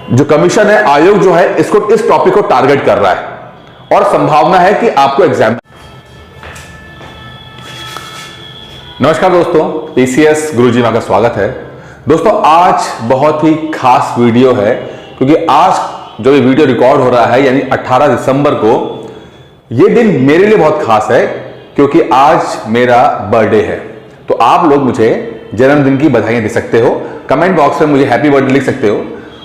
जो कमीशन है, आयोग जो है, इसको इस टॉपिक को टारगेट कर रहा है और संभावना है कि आपको एग्जाम। नमस्कार दोस्तों, पीसीएस गुरुजी में आपका स्वागत है। दोस्तों आज बहुत ही खास वीडियो है क्योंकि आज जो ये वीडियो रिकॉर्ड हो रहा है यानी 18 दिसंबर को, ये दिन मेरे लिए बहुत खास है क्योंकि आज मेरा बर्थडे है। तो आप लोग मुझे जन्मदिन की बधाइयां दे सकते हो, कमेंट बॉक्स में मुझे हैप्पी बर्थडे लिख सकते हो।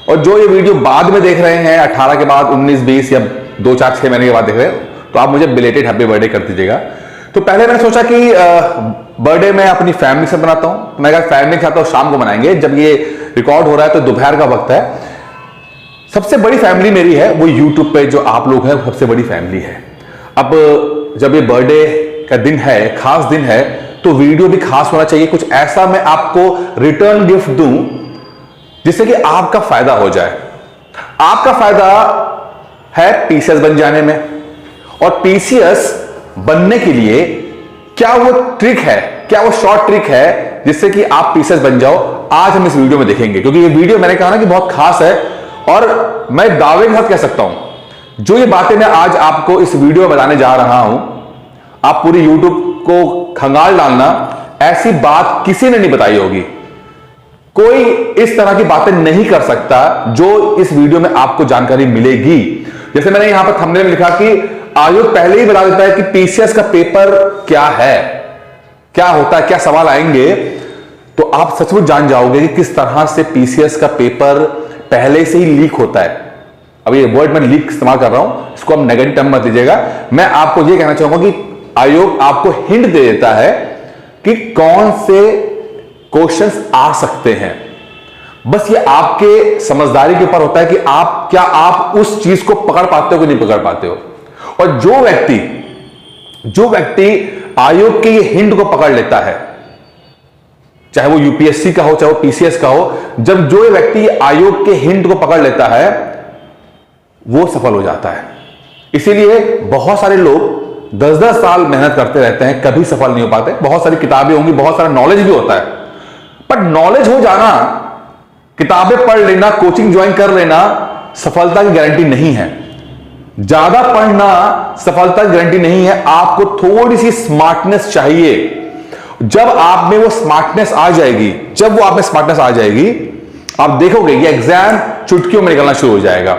और जो ये वीडियो बाद में देख रहे हैं 18 के बाद 19, 20 या 2, 4, 6 महीने के बाद देख रहे हो, तो आप मुझे बिलेटेड हैप्पी बर्थडे कर दीजिएगा। तो पहले मैंने सोचा कि बर्थडे मैं अपनी फैमिली से बनाता हूं। मैं फैमिली के साथ शाम को मनाएंगे। जब ये रिकॉर्ड हो रहा है तो दोपहर का वक्त है। सबसे बड़ी फैमिली मेरी है वो यूट्यूब पे जो आप लोग हैं, सबसे बड़ी फैमिली है। अब जब ये बर्थडे का दिन है, खास दिन है, तो वीडियो भी खास होना चाहिए। कुछ ऐसा मैं आपको रिटर्न गिफ्ट दूं जिससे कि आपका फायदा हो जाए। आपका फायदा है पीसीएस बन जाने में, और पीसीएस बनने के लिए क्या वो ट्रिक है, क्या वो शॉर्ट ट्रिक है जिससे कि आप पीसीएस बन जाओ, आज हम इस वीडियो में देखेंगे। क्योंकि ये वीडियो मैंने कहा ना कि बहुत खास है और मैं दावे के साथ कह सकता हूं जो ये बातें मैं आज आपको इस वीडियो में बताने जा रहा हूं, आप पूरी यूट्यूब को खंगाल डालना, ऐसी बात किसी ने नहीं बताई होगी। कोई इस तरह की बातें नहीं कर सकता जो इस वीडियो में आपको जानकारी मिलेगी। जैसे मैंने यहां पर थंबनेल में लिखा कि आयोग पहले ही बता देता है कि पीसीएस का पेपर क्या है, क्या होता है, क्या सवाल आएंगे, तो आप सचमुच जान जाओगे कि किस तरह से पीसीएस का पेपर पहले से ही लीक होता है। अब ये वर्ड मैं लीक इस्तेमाल कर रहा हूं, इसको आप नेगेटिव टर्म मत लीजिएगा। मैं आपको यह कहना चाहूंगा कि आयोग आपको हिंट दे देता है कि कौन से क्वेश्चंस आ सकते हैं। बस ये आपके समझदारी के ऊपर होता है कि आप उस चीज को पकड़ पाते हो कि नहीं पकड़ पाते हो। और जो व्यक्ति आयोग के ये हिंट को पकड़ लेता है, चाहे वो यूपीएससी का हो, चाहे वो पीसीएस का हो, जब जो व्यक्ति आयोग के हिंट को पकड़ लेता है वो सफल हो जाता है। इसीलिए बहुत सारे लोग 10-10 साल मेहनत करते रहते हैं, कभी सफल नहीं हो पाते। बहुत सारी किताबें होंगी, बहुत सारा नॉलेज भी होता है, पर नॉलेज हो जाना, किताबें पढ़ लेना, कोचिंग ज्वाइन कर लेना सफलता की गारंटी नहीं है। ज्यादा पढ़ना सफलता की गारंटी नहीं है। आपको थोड़ी सी स्मार्टनेस चाहिए। जब आप में वो स्मार्टनेस आ जाएगी, आप देखोगे ये एग्जाम चुटकियों में निकलना शुरू हो जाएगा।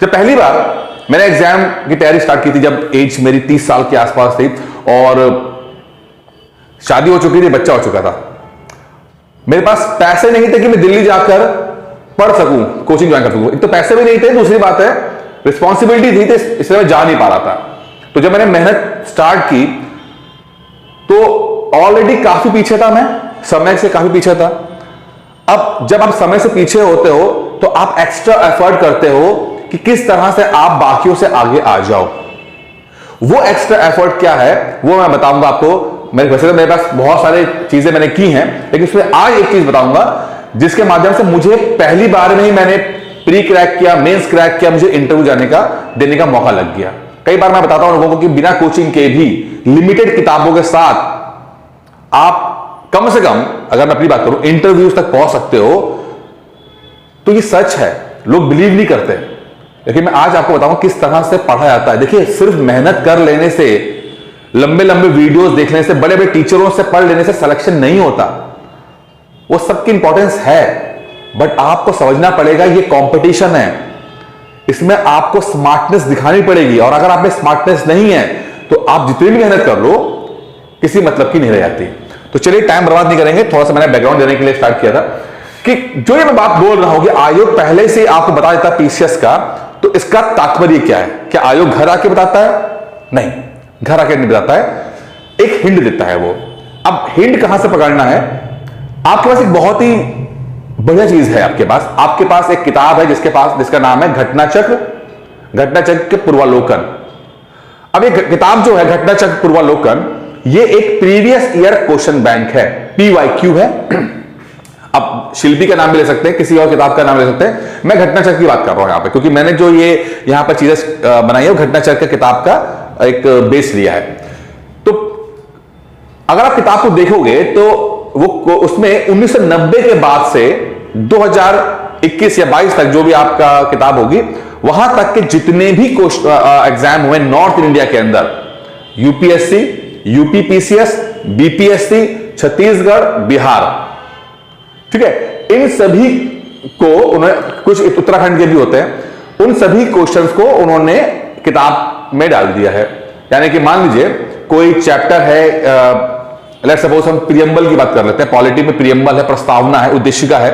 जब पहली बार मैंने एग्जाम की तैयारी स्टार्ट की थी, जब एज मेरी 30 साल के आसपास थी और शादी हो चुकी थी, बच्चा हो चुका था, मेरे पास पैसे नहीं थे कि मैं दिल्ली जाकर पढ़ सकूं, कोचिंग ज्वाइन कर सकूं। एक तो पैसे भी नहीं थे, दूसरी बात है रिस्पॉन्सिबिलिटी थी, इसलिए मैं जा नहीं पा रहा था। तो जब मैंने मेहनत स्टार्ट की तो ऑलरेडी काफी पीछे था, मैं समय से काफी पीछे था। अब जब आप समय से पीछे होते हो तो आप एक्स्ट्रा एफर्ट करते हो कि किस तरह से आप बाकियों से आगे आ जाओ। वो एक्स्ट्रा एफर्ट क्या है वो मैं बताऊंगा आपको। वैसे तो मेरे पास बहुत सारी चीजें मैंने की हैं, लेकिन उसमें आज एक चीज बताऊंगा जिसके माध्यम से मुझे पहली बार में ही मैंने प्री क्रैक किया, मेंस क्रैक किया, मुझे इंटरव्यू देने का मौका लग गया। कई बार मैं बताता हूं लोगों को कि बिना कोचिंग के भी, लिमिटेड किताबों के साथ आप कम से कम, अगर मैं अपनी बात करूं, इंटरव्यूज तक पहुंच सकते हो। तो ये सच है, लोग बिलीव नहीं करते, लेकिन मैं आज आपको बताऊंगा किस तरह से पढ़ा जाता है। देखिए, सिर्फ मेहनत कर लेने से, लंबे लंबे वीडियोस देखने से, बड़े बड़े टीचरों से पढ़ लेने से सिलेक्शन नहीं होता। वो सबकी इंपॉर्टेंस है, बट आपको समझना पड़ेगा ये कंपटीशन है, इसमें आपको स्मार्टनेस दिखानी पड़ेगी। और अगर आप में स्मार्टनेस नहीं है तो आप जितनी भी मेहनत कर लो, किसी मतलब की नहीं रह जाती। तो चलिए टाइम बर्बाद नहीं करेंगे, थोड़ा सा मैंने बैकग्राउंड देने के लिए स्टार्ट किया था कि जो ये मैं बात बोल रहा हूं कि आयोग पहले से आपको बता देता है पीसीएस का, तो इसका तात्पर्य क्या है? क्या आयोग घर आके बताता है? नहीं, घर आके नहीं बताता है, एक हिंट देता है वो। अब हिंट कहां से पकड़ना है? आपके पास एक बहुत ही बढ़िया चीज है। आपके पास एक किताब है जिसका नाम है घटना चक्र के पूर्वालोकन। अब ये किताब जो है घटना चक्र पूर्वालोकन, ये एक प्रीवियस ईयर क्वेश्चन बैंक है, पीवाईक्यू है। आप शिल्पी का नाम भी ले सकते हैं, किसी और किताब का नाम ले सकते हैं। मैं घटना चक्र की बात कर रहा हूं यहां पे, क्योंकि मैंने जो ये यहां पर चीजें बनाई है वो घटना चक्र किताब का एक बेस लिया है। तो अगर आप किताब को देखोगे तो वो उसमें 1990 के बाद से 2000 2021 या 22 तक जो भी आपका किताब होगी, वहां तक के जितने भी एग्जाम हुए नॉर्थ इंडिया के अंदर, UPSC, UPPCS, BPSC, Chhattisgarh, Bihar, ठीक है, इन सभी को उन्होंने, कुछ उत्तराखंड के भी होते हैं, उन सभी क्वेश्चंस को उन्होंने किताब में डाल दिया है। यानी कि मान लीजिए कोई चैप्टर है, लेट्स सपोज हम प्रियम्बल की बात कर लेते हैं, पॉलिटी में प्रियम्बल है, प्रस्तावना है, उद्देशिका है,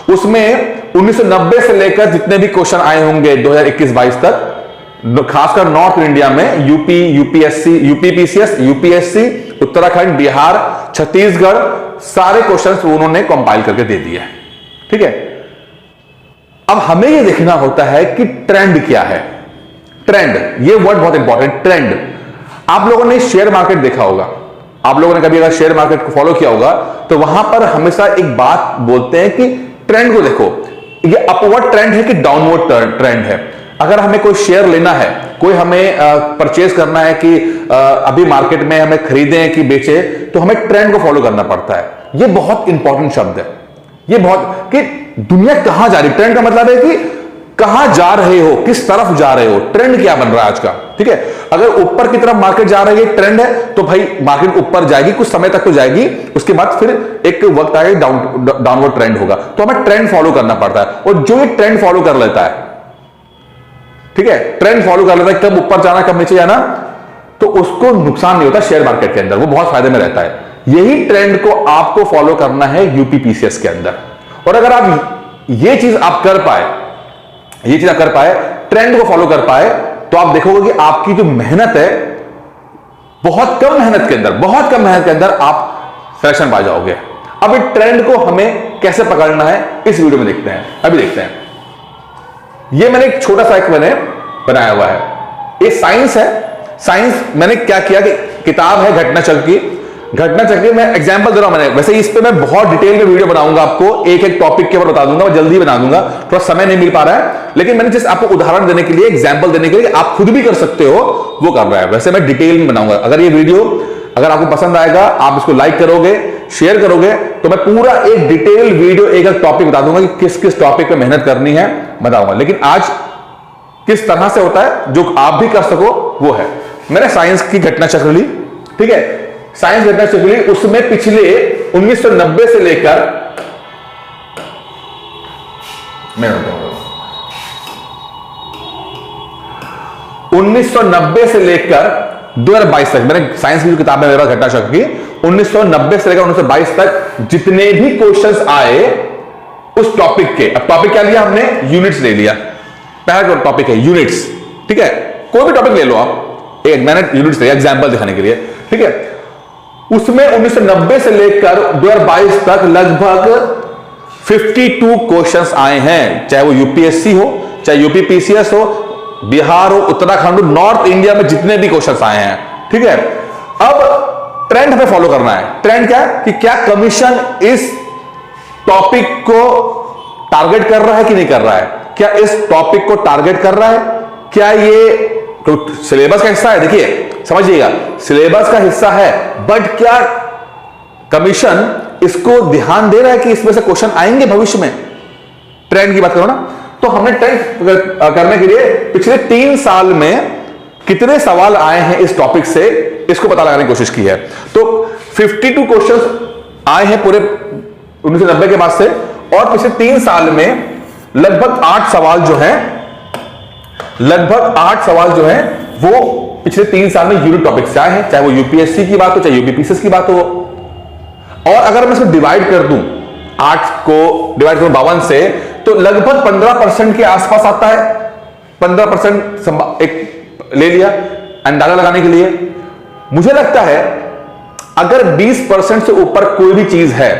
उसमें 1990 से लेकर जितने भी क्वेश्चन आए होंगे 2021-22 तक, खासकर नॉर्थ इंडिया में UP, UPSC, UPPCS, UPSC, Uttarakhand, Bihar, Chhattisgarh, सारे क्वेश्चंस उन्होंने कंपाइल करके दे दिए हैं। ठीक है, अब हमें यह देखना होता है कि ट्रेंड क्या है। ट्रेंड, ये वर्ड बहुत इंपॉर्टेंट, ट्रेंड। आप लोगों ने शेयर मार्केट देखा होगा, आप लोगों ने कभी अगर शेयर मार्केट को फॉलो किया होगा तो वहां पर हमेशा एक बात बोलते हैं कि ट्रेंड को देखो, ये अपवर्ड ट्रेंड है कि डाउनवर्ड ट्रेंड है। अगर हमें कोई शेयर लेना है, कोई हमें परचेज करना है कि अभी मार्केट में हमें खरीदें कि बेचे, तो हमें ट्रेंड को फॉलो करना पड़ता है। ये बहुत इंपॉर्टेंट शब्द है, ये बहुत, कि दुनिया कहां जा रही है। ट्रेंड का मतलब है कि कहां जा रहे हो, किस तरफ जा रहे हो, ट्रेंड क्या बन रहा है आज का। ठीक है, अगर ऊपर की तरफ मार्केट जा रही है, ट्रेंड है, तो भाई मार्केट ऊपर जाएगी, कुछ समय तक तो जाएगी, उसके बाद फिर एक वक्त आएगा डाउनवर्ड ट्रेंड होगा, तो हमें ट्रेंड फॉलो करना पड़ता है। और जो ये ट्रेंड फॉलो कर लेता है, ठीक है, ट्रेंड फॉलो कर लेता है, कब ऊपर जाना कब नीचे जाना, तो उसको नुकसान नहीं होता शेयर मार्केट के अंदर, वो बहुत फायदे में रहता है। यही ट्रेंड को आपको फॉलो करना है यूपीपीसीएस के अंदर। और अगर आप ये चीज आप कर पाए, ये चीज आप कर पाए, ट्रेंड को फॉलो कर पाए, तो आप देखोगे कि आपकी जो मेहनत है, बहुत कम मेहनत के अंदर, बहुत कम मेहनत के अंदर आप सिलेक्शन पा जाओगे। अब इस ट्रेंड को हमें कैसे पकड़ना है, इस वीडियो में देखते हैं। अभी देखते हैं, ये मैंने एक छोटा सा एक मैंने बनाया हुआ है, ये साइंस है। साइंस मैंने क्या किया कि किताब है घटना चक्र की, घटना चक्र मैं एग्जांपल दे रहा हूं मैंने, वैसे इस पे मैं बहुत डिटेल में वीडियो बनाऊंगा, आपको एक एक टॉपिक के ऊपर बता दूंगा, मैं जल्दी बना दूंगा, थोड़ा समय नहीं मिल पा रहा है, लेकिन मैंने जस्ट आपको उदाहरण देने के लिए, एग्जांपल देने के लिए, आप खुद भी कर सकते हो, वो कर रहा है। वैसे मैं डिटेल में बनाऊंगा। अगर ये वीडियो अगर आपको पसंद आएगा, आप इसको लाइक करोगे, शेयर करोगे, तो मैं पूरा एक डिटेल वीडियो एक एक टॉपिक बता दूंगा कि किस किस टॉपिक पे मेहनत करनी है, बताऊंगा। लेकिन आज किस तरह से होता है जो आप भी कर सको, वो है। मैंने साइंस की घटना चक्र ली, ठीक है, साइंस घटना चक्र ली, उसमें पिछले 1990 से लेकर, मैं बताऊंगा, 1990 से लेकर 2022 तक, मैंने साइंस की जो किताब है मेरे पास घटना चक्र की, 1990 से लेकर 1922 तक जितने भी क्वेश्चंस आए उस टॉपिक के, अब टॉपिक क्या लिया हमने, यूनिट्स ले लिया। पहला टॉपिक है यूनिट्स, ठीक है, कोई भी टॉपिक ले लो आप, एक मैंने यूनिट्स लिया एग्जांपल दिखाने के लिए, ठीक है। उसमें 1990 से लेकर 2022 तक लगभग 52 क्वेश्चंस आए हैं, चाहे वो यूपीएससी हो, चाहे यूपीपीसीएस हो, बिहार हो, उत्तराखंड हो, नॉर्थ इंडिया में जितने भी क्वेश्चंस आए हैं, ठीक है। अब ट्रेंड हमें फॉलो करना है। ट्रेंड क्या है कि क्या कमीशन इस टॉपिक को टारगेट कर रहा है कि नहीं कर रहा है, क्या इस टॉपिक को टारगेट कर रहा है, क्या ये तो सिलेबस का हिस्सा है। देखिए समझिएगा, सिलेबस का हिस्सा है, बट क्या कमीशन इसको ध्यान दे रहा है कि इसमें से क्वेश्चन आएंगे भविष्य में। ट्रेंड की बात करो ना, तो हमने ट्रेंड करने के लिए पिछले 3 साल में कितने सवाल आए हैं इस टॉपिक से, इसको पता लगाने की कोशिश की है। तो 52 क्वेश्चंस आए हैं पूरे 1990 के बाद से, और पिछले 3 साल में लगभग 8 सवाल जो है, लगभग 8 सवाल जो है वो पिछले 3 साल में यूनिट टॉपिक से आए हैं, चाहे वो यूपीएससी की बात हो, चाहे यूपीपीसीएस की बात हो। और अगर मैं इसको डिवाइड कर दूं, 8 को डिवाइड करूं 52 से, तो लगभग 15% के आसपास आता है। 15% एक ले लिया अंदाजा लगाने के लिए। मुझे लगता है अगर 20% से ऊपर कोई भी चीज है,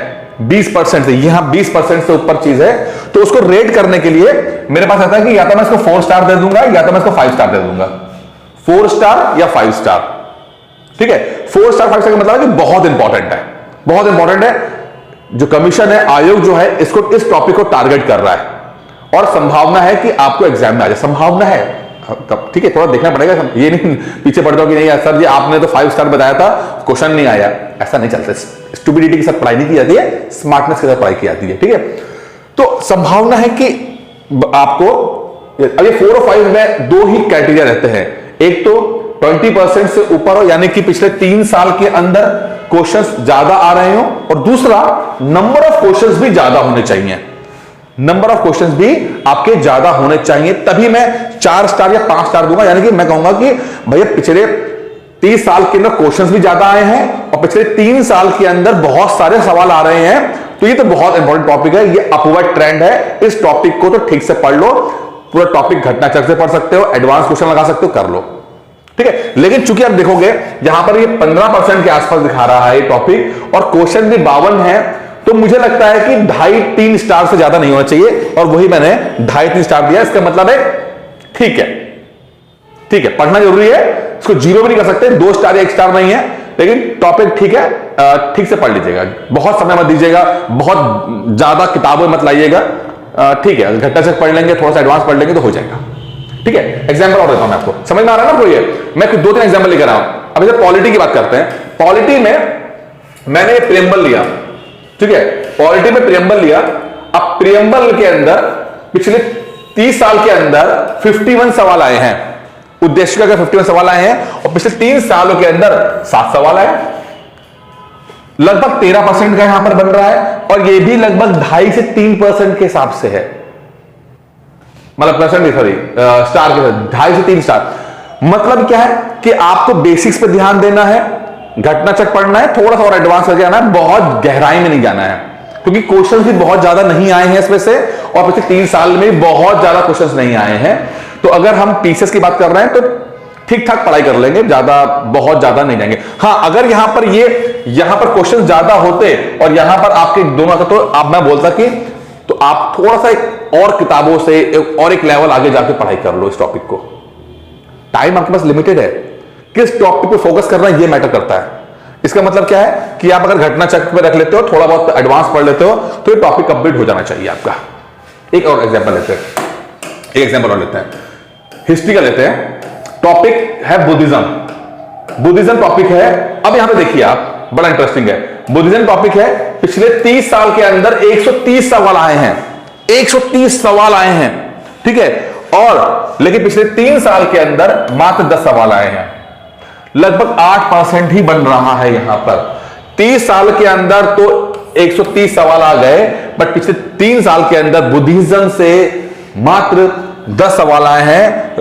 20% से, यहां 20% से ऊपर चीज है, तो उसको रेट करने के लिए मेरे पास आता है कि या तो मैं इसको 4 स्टार दे दूंगा, या तो मैं इसको 5 स्टार दे दूंगा। 4 स्टार या 5 स्टार, ठीक है। 4 स्टार 5 स्टार का मतलब है कि बहुत इंपॉर्टेंट है, बहुत इंपॉर्टेंट है। जो कमीशन है, आयोग जो है, इसको इस टॉपिक को टारगेट कर रहा है, और संभावना है कि आपको एग्जाम में आ जाए, संभावना है। तब ठीक है, थोड़ा देखना पड़ेगा, ये नहीं पीछे पड़ जाओ कि नहीं सर जी आपने तो 5 स्टार बताया था, क्वेश्चन नहीं आया। ऐसा नहीं चलता, स्टूपिडिटी के साथ पढ़ाई नहीं की जाती है, स्मार्टनेस के साथ पढ़ाई की जाती है, ठीक है। तो संभावना है कि आपको अब ये 4 और 5 में दो ही क्राइटेरिया रहते हैं, एक तो 20% से ऊपर हो, यानी कि पिछले 3 साल के अंदर क्वेश्चंस ज्यादा आ रहे हो, और दूसरा नंबर ऑफ क्वेश्चंस भी ज्यादा होने चाहिए, नंबर ऑफ क्वेश्चंस भी आपके ज्यादा होने चाहिए, तभी मैं 4 स्टार या 5 स्टार दूंगा। यानी कि मैं कहूंगा कि भैया पिछले 30 साल के अंदर क्वेश्चंस भी ज्यादा आए हैं और पिछले 3 साल के अंदर बहुत सारे सवाल आ रहे हैं, तो ये तो बहुत इंपॉर्टेंट टॉपिक है, ये अपवर्ड ट्रेंड है। इस टॉपिक को तो ठीक से पढ़ लो, पूरा टॉपिक घटना चक्र से पढ़ सकते हो, एडवांस क्वेश्चन लगा सकते हो, कर लो, ठीक है। लेकिन चूंकि आप देखोगे यहां पर ये 15% के आसपास दिखा रहा है ये टॉपिक, और क्वेश्चन भी 52 है, तो मुझे लगता है कि 2.5-3 स्टार से ज्यादा नहीं होना चाहिए, और वही मैंने 2.5-3 स्टार दिया। इसका मतलब है ठीक है, ठीक है, पढ़ना जरूरी है, इसको जीरो भी नहीं कर सकते, 2 स्टार या 1 स्टार नहीं है, लेकिन टॉपिक ठीक है, ठीक से पढ़ लीजिएगा, बहुत समय मत दीजिएगा, बहुत ज्यादा किताबें मत लाइएगा, ठीक है, घटना चक्र पढ़ लेंगे, थोड़ा सा एडवांस पढ़ लेंगे तो हो जाएगा, ठीक है। एग्जाम्पल और देता हूं मैं आपको, समझ में आ रहा है ना आपको? ये मैं कुछ 2-3 एग्जाम्पल लेकर आया हूं। अब जब पॉलिटी की बात करते हैं, पॉलिटी में मैंने प्रियम्बल लिया, ठीक है, पॉलिटी में प्रियम्बल लिया। अब प्रियम्बल के अंदर पिछले 30 साल के अंदर 51 सवाल आए हैं, उद्देश्य का 51 सवाल आए हैं, और पिछले 3 सालों के अंदर 7 सवाल आए, लगभग 13% का यहां पर बन रहा है, और यह भी लगभग 2.5 से 3% के हिसाब से है, मतलब परसेंट, सॉरी स्टार के साथ 2.5 से 3 स्टार। मतलब क्या है कि आपको बेसिक्स पे ध्यान देना है, घटना चक्र पढ़ना है, थोड़ा सा और एडवांस हो जाना है, बहुत गहराई में नहीं जाना है, क्योंकि क्वेश्चंस भी बहुत ज्यादा नहीं आए हैं इसमें से, और पिछले 3 साल में बहुत ज्यादा क्वेश्चंस नहीं आए हैं। तो अगर हम पीसेस की बात कर रहे हैं तो ठीक ठाक पढ़ाई कर लेंगे, ज्यादा बहुत ज्यादा नहीं जाएंगे। हाँ, अगर यहां पर क्वेश्चन ज्यादा होते और यहां पर आपके दोनों आता, तो आप मैं बोलता कि तो आप थोड़ा सा और किताबों से और एक लेवल आगे जाके पढ़ाई कर लो इस टॉपिक को। टाइम आपके पास लिमिटेड है, किस टॉपिक पे फोकस करना है ये मैटर करता है। इसका मतलब क्या है कि आप अगर घटना चक्र पे रख लेते हो, थोड़ा बहुत एडवांस पढ़ लेते हो, तो ये टॉपिक कंप्लीट हो जाना चाहिए आपका। एक और एग्जांपल लेते हैं, एक एग्जांपल और लेते हैं, हिस्ट्री का लेते हैं। टॉपिक है बुद्धिज्म, बुद्धिज्म टॉपिक है। अब यहां पे देखिए आप, बड़ा इंटरेस्टिंग है, बुद्धिज्म टॉपिक है। पिछले 30 साल के अंदर 130 सवाल आए हैं, 130 सवाल आए हैं, ठीक है, और लेकिन पिछले 3 साल के अंदर मात्र 10 सवाल आए हैं, लगभग 8% ही बन रहा है यहां पर। 30 साल के अंदर तो 130 सवाल आ गए, बट पिछले 3 साल के अंदर बुद्धिज्म से मात्र 10 सवाल आए हैं,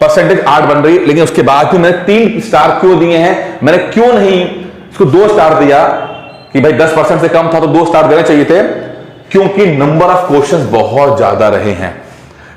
परसेंटेज 8 बन रही है। लेकिन उसके बाद भी मैंने 3 स्टार क्यों दिए हैं, मैंने क्यों नहीं इसको 2 स्टार दिया कि भाई 10% से कम था तो 2 स्टार देने चाहिए थे, क्योंकि नंबर ऑफ क्वेश्चंस बहुत ज्यादा रहे हैं।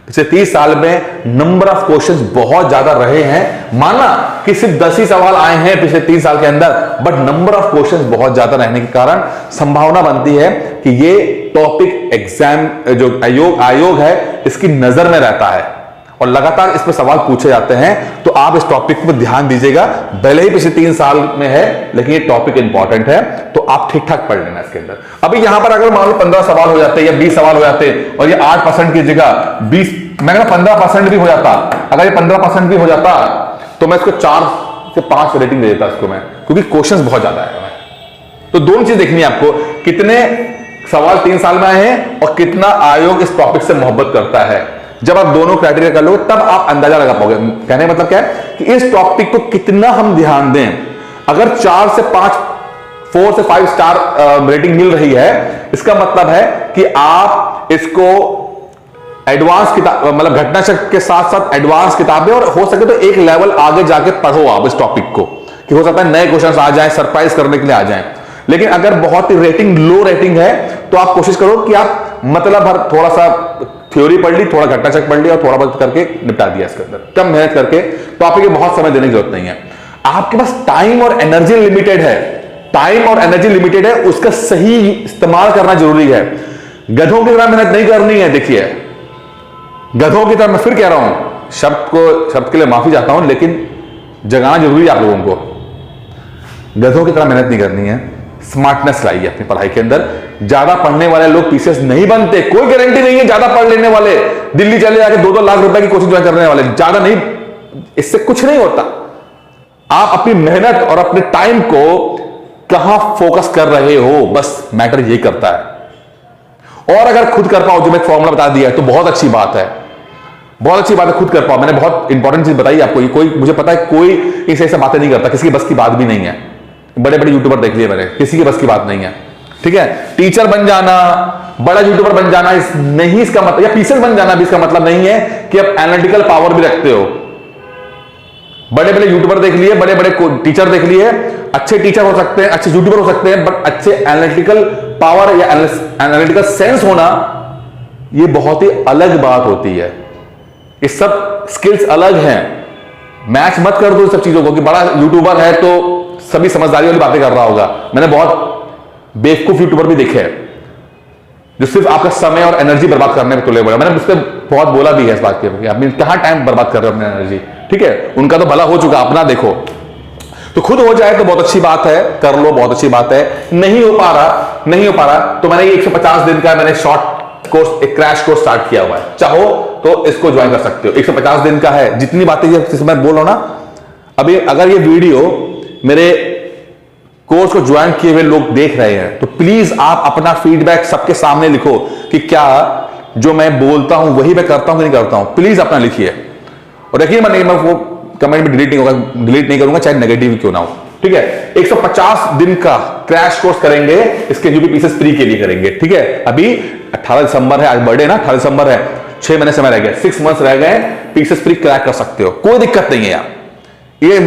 पिछले 30 साल में नंबर ऑफ क्वेश्चंस बहुत ज्यादा रहे हैं। माना कि सिर्फ 10 ही सवाल आए हैं पिछले 3 साल के अंदर, बट नंबर ऑफ क्वेश्चंस बहुत ज्यादा रहने के कारण संभावना बनती है कि ये टॉपिक एग्जाम जो आयोग है इसकी नजर में रहता है और लगातार इस पर सवाल पूछे जाते हैं। तो आप इस टॉपिक पर ध्यान दीजिएगा, भले ही पिछले 3 साल में है, लेकिन ये टॉपिक इंपॉर्टेंट है, तो आप ठीक ठाक पढ़ लेना इसके अंदर। अभी यहां पर अगर मान लो 15 सवाल हो जाते या 20 सवाल हो जाते, और ये 8% की जगह 20, मैं 15% भी हो जाता, अगर ये 15% भी हो जाता, तो मैं इसको 4 से 5 रेटिंग दे देता इसको मैं, क्योंकि क्वेश्चंस बहुत ज्यादा है। तो दोनों चीज देखनी है आपको, कितने सवाल 3 साल में आए हैं और कितना आयोग इस टॉपिक से मोहब्बत करता है। जब आप दोनों क्राइटेरिया कर लो, तब आप अंदाजा लगा पाओगे। कहने का मतलब क्या है कि इस टॉपिक को कितना हम ध्यान दें। अगर 4 से 5 स्टार रेटिंग मिल रही है, इसका मतलब है कि आप इसको एडवांस किताब, मतलब घटना चक्र के साथ साथ एडवांस किताबें, और हो सके तो एक लेवल आगे जाके पढ़ो आप इस टॉपिक को, कि हो सकता है नए क्वेश्चंस आ जाएं, सरप्राइज करने के लिए आ जाएं। लेकिन अगर बहुत ही रेटिंग लो रेटिंग है, तो आप कोशिश करो कि आप मतलब हर थोड़ा सा थ्योरी पढ़ ली, थोड़ा घटना चक्र पढ़ लिया और थोड़ा बहुत करके निपटा दिया इसके अंदर, कम मेहनत करके। टॉपिक में बहुत समय देने की जरूरत नहीं है। आपके पास टाइम और एनर्जी लिमिटेड है, टाइम और एनर्जी लिमिटेड है, उसका सही इस्तेमाल करना जरूरी है। गधों की तरह मेहनत नहीं करनी है। देखिए, गधों की तरह, मैं फिर कह रहा हूं, शब्द के लिए माफी चाहता हूं, लेकिन जगाना जरूरी है आप लोगों को। गधों की तरह मेहनत नहीं करनी है, स्मार्टनेस लाइए अपनी पढ़ाई के अंदर। ज्यादा पढ़ने वाले लोग पीसीएस नहीं बनते, कोई गारंटी नहीं है। ज्यादा पढ़ लेने वाले, दिल्ली चले जाके 2-2 लाख रुपए की कोचिंग ज्वाइन करने वाले, ज्यादा नहीं, इससे कुछ नहीं होता। आप अपनी मेहनत और अपने टाइम को कहां फोकस कर रहे हो, बस मैटर यही करता है। और अगर खुद कर पाओ, जो मैं फॉर्मूला बता दिया है, तो बहुत अच्छी बात है, बहुत अच्छी बात है, खुद कर पाओ। मैंने बहुत इंपॉर्टेंट चीज बताई आपको। कोई, मुझे पता है कोई इसे ऐसे बातें नहीं करता, किसी की बस की बात भी नहीं है। बड़े बड़े यूट्यूबर देख लिए मैंने, किसी की बस की बात नहीं है, ठीक है। टीचर बन जाना, बड़ा यूट्यूबर बन जाना नहीं इसका मतलब, या पीसीएस बन जाना भी इसका मतलब नहीं है कि आप एनालिटिकल पावर भी रखते हो। बड़े बड़े यूट्यूबर देख लिए, बड़े बड़े टीचर देख लिए, अच्छे टीचर हो सकते हैं, अच्छे यूट्यूबर हो सकते हैं, बट अच्छे एनालिटिकल पावर या एनालिटिकल सेंस होना, ये बहुत ही अलग बात होती है। ये सब स्किल्स अलग हैं। मैच मत कर दो सब चीजों को कि बड़ा यूट्यूबर है तो सभी समझदारी वाली बातें कर रहा होगा। मैंने बहुत बेवकूफ यूट्यूबर भी देखे हैं जो सिर्फ आपका समय और एनर्जी बर्बाद करने में तुले हुए। मैंने उससे बहुत बोला भी है इस बात के, आप कहां टाइम बर्बाद कर रहे हो अपनी एनर्जी, ठीक है। उनका तो भला हो चुका, अपना देखो। तो खुद हो जाए तो बहुत अच्छी बात है, कर लो, बहुत अच्छी बात है। नहीं हो पा रहा तो मैंने 150 दिन का मैंने शॉर्ट कोर्स, एक क्रैश कोर्स स्टार्ट किया हुआ है। चाहो तो इसको ज्वाइन कर सकते हो। 150 दिन का है। जितनी बातें मैं बोल रहा हूं ना, अभी अगर ये वीडियो मेरे कोर्स को ज्वाइन किए हुए लोग देख रहे हैं तो प्लीज आप अपना फीडबैक सबके सामने लिखो कि क्या जो मैं बोलता हूं वही मैं करता हूं कि नहीं करता हूं। प्लीज अपना लिखिए। और यकीन मानिए, मैं वो कमेंट में डिलीट नहीं करूंगा, चाहे नेगेटिव क्यों ना हो, ठीक है। 150 दिन का क्रैश कोर्स करेंगे, इसके यूपी पीसेस फ्री के लिए करेंगे, ठीक है। अभी 18 दिसंबर है, आज बर्थडे ना, 18 दिसंबर है, 6 महीने समय रह गए, 6 मंथ्स रह गए, पीसेस फ्री क्रैक कर सकते हो, कोई दिक्कत नहीं है यार। ये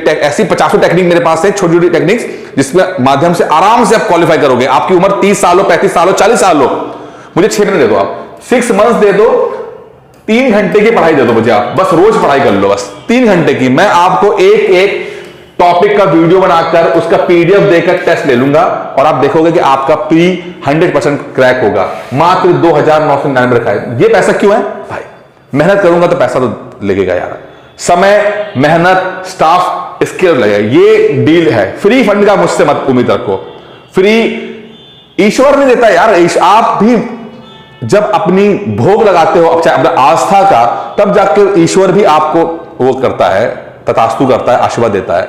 ऐसी 50 टेक्निक मेरे पास है, छोटी छोटी टेक्निक्स, जिसके माध्यम से आराम से आप क्वालिफाई करोगे। आपकी उम्र 30 साल हो, 35 साल हो, 40 साल हो, मुझे 6 महीने दे दो, आप 6 मंथ्स दे दो, 3 घंटे की पढ़ाई दे दो मुझे, आप बस रोज पढ़ाई कर लो, बस 3 घंटे की। मैं आपको एक एक टॉपिक का वीडियो बनाकर उसका पीडीएफ देकर टेस्ट ले लूंगा और आप देखोगे कि आपका प्री 100% क्रैक होगा। मात्र 2,999 रखा है। ये पैसा क्यों है भाई? मेहनत करूंगा तो पैसा तो लगेगा यार, समय, मेहनत, स्टाफ, स्किल लगेगा। ये डील है। फ्री फंड का मुझसे मत उम्मीद रखो। फ्री ईश्वर नहीं देता यार। आप भी जब अपनी भोग लगाते हो, अपना आस्था का, तब जाकर ईश्वर भी आपको वो करता है, तथास्तु करता है, आशीर्वाद देता है।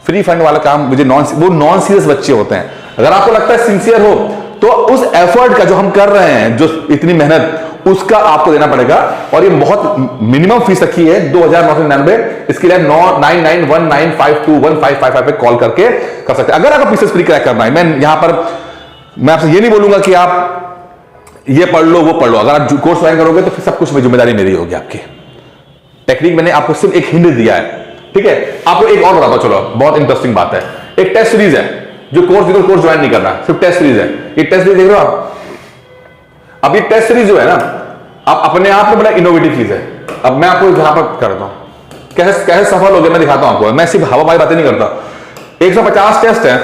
फ्री फंड वाला काम मुझे वो नॉन सीरियस बच्चे होते हैं। अगर आपको लगता है सिंसियर हो तो उस एफर्ट का जो हम कर रहे हैं, जो इतनी मेहनत, उसका आपको देना पड़ेगा। और ये बहुत मिनिमम फीस रखी है 2,999। इसके लिए 9919521555 पे कॉल करके कर सकते हैं, अगर आपको पीसेस फ्री क्रैक करना है। मैं आपसे ये नहीं बोलूंगा कि आप ये पढ़ लो, वो पढ़ लो। अगर आप कोर्स ज्वाइन करोगे तो फिर सब कुछ जिम्मेदारी मेरी होगी आपकी। टेक्निक मैंने आपको सिर्फ एक हिंट दिया है, ठीक है। आपको एक और बताता चलो, बहुत इंटरेस्टिंग बात है। एक टेस्ट सीरीज है, जो कोर्स ज्वाइन नहीं करना, सिर्फ टेस्ट सीरीज है। ये टेस्ट सीरीज देख रहे हो आप? अब ये टेस्ट सीरीज जो है ना, आप अपने आप में बड़ा इनोवेटिव चीज है। अब मैं आपको यहां पर करता हूं, कैसे सफल हो गया मैं दिखाता हूं आपको। मैं सिर्फ हवाबाजी बातें नहीं करता। 150 टेस्ट है,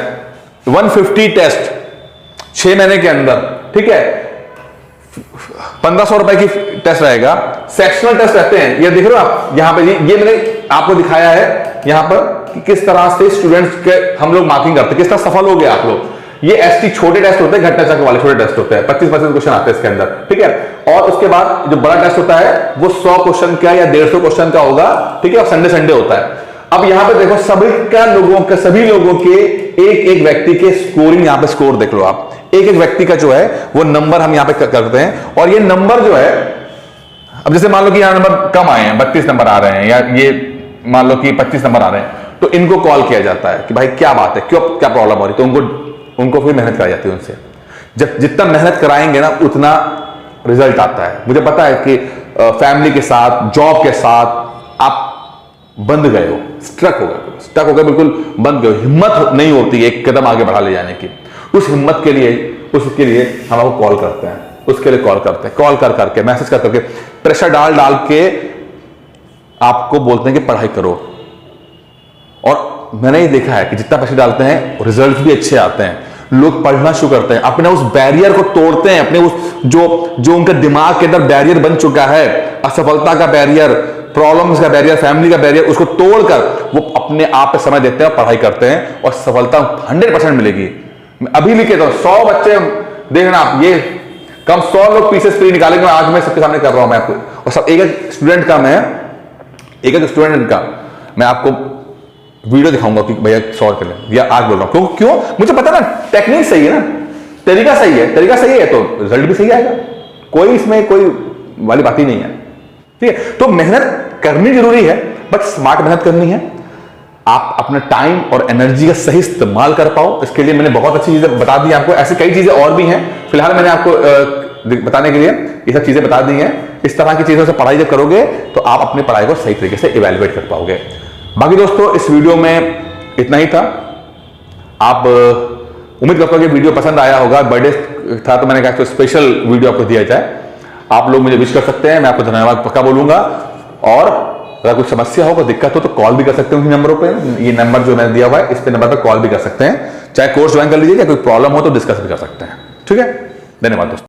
150 टेस्ट 6 महीने के अंदर, ठीक है। 1500 रुपए की टेस्ट रहेगा। सेक्शनल टेस्ट रहते हैं, ये देख रहे हो आप यहां पे। ये मैंने आपको दिखाया है यहां पर कि किस तरह से स्टूडेंट्स के हम लोग मार्किंग करते हैं, किस तरह सफल हो गए आप लोग। ये एसटी छोटे टेस्ट होते हैं, घटना चक्र वाले छोटे टेस्ट होते हैं, 25% क्वेश्चन आते हैं इसके अंदर, ठीक है। और उसके बाद जो बड़ा टेस्ट होता है वो 100 क्वेश्चन का या 150 क्वेश्चन का होगा, ठीक है। और संडे होता है। अब यहां पे देखो सभी लोगों के एक एक व्यक्ति के स्कोरिंग, यहां पे स्कोर देख लो आप। एक एक व्यक्ति का जो है वो नंबर हम यहां पे करते हैं। और ये नंबर जो है, अब जैसे मान लो कि यहां नंबर कम आए हैं, 32 नंबर आ रहे हैं, या ये मान लो कि 25 नंबर आ रहे हैं, तो इनको कॉल किया जाता है कि भाई क्या बात है, क्यों, क्या प्रॉब्लम हो रही। तो उनको फिर मेहनत कराई जाती है उनसे। जब जितना मेहनत कराएंगे ना, उतना रिजल्ट आता है। मुझे पता है कि फैमिली के साथ, जॉब के साथ आप बंद गए हो, स्ट्रक हो गए, बिल्कुल बंद गए, हिम्मत नहीं होती एक कदम आगे बढ़ा ले जाने की। उस हिम्मत के लिए, उसके लिए हम आपको कॉल करते हैं, उसके लिए कॉल करते हैं, कॉल कर करके, मैसेज कर करके, प्रेशर डाल के आपको बोलते हैं कि पढ़ाई करो। और मैंने ये देखा है कि जितना पैसे डालते हैं रिजल्ट भी अच्छे आते हैं। लोग पढ़ना शुरू करते हैं, अपने उस बैरियर को तोड़ते हैं, अपने उस जो उनके दिमाग के अंदर बैरियर बन चुका है, असफलता का बैरियर, प्रॉब्लम्स का बैरियर, फैमिली का बैरियर, उसको तोड़कर वो अपने आप पे समय देते हैं, पढ़ाई करते हैं और सफलता 100% मिलेगी। मैं अभी लिख देता हूं, 100 बच्चे देखना आप, ये कम 100 लोग पीसेस फ्री निकालेंगे। आज मैं सबके सामने कर रहा हूं मैं आपको, और सब एक स्टूडेंट का मैं आपको वीडियो दिखाऊंगा कि भैया 100 कर लें, या आज बोल रहा हूं। क्यों? मुझे पता ना टेक्निक सही है ना, तरीका सही है तो रिजल्ट भी सही आएगा, कोई इसमें कोई वाली बात ही नहीं है। ठीक है, तो मेहनत करनी जरूरी है, बट स्मार्ट मेहनत करनी है। आप अपने टाइम और एनर्जी का सही इस्तेमाल कर पाओ, इसके लिए मैंने बहुत अच्छी चीजें बता दी आपको। ऐसी कई चीजें और भी हैं, फिलहाल मैंने आपको बताने के लिए ये सब चीजें बता दी हैं। इस तरह की चीजों से पढ़ाई जब करोगे तो आप अपनी पढ़ाई को सही तरीके से इवैल्यूएट कर पाओगे। बाकी दोस्तों, इस वीडियो में इतना ही था। आप उम्मीद करता हूं कि वीडियो पसंद आया होगा। बर्थडे था तो मैंने कहा तो स्पेशल वीडियो आपको दिया जाए। आप लोग मुझे विश कर सकते हैं, मैं आपको धन्यवाद पक्का बोलूंगा। और अगर कुछ समस्या हो, कोई दिक्कत हो तो कॉल भी कर सकते हो इन नंबरों पे। ये नंबर जो मैंने दिया हुआ है, इस पे नंबर पे कॉल भी कर सकते हैं। चाहे कोर्स ज्वाइन कर लीजिए, या कोई प्रॉब्लम हो तो डिस्कस भी कर सकते हैं। ठीक है, धन्यवाद दोस्तों।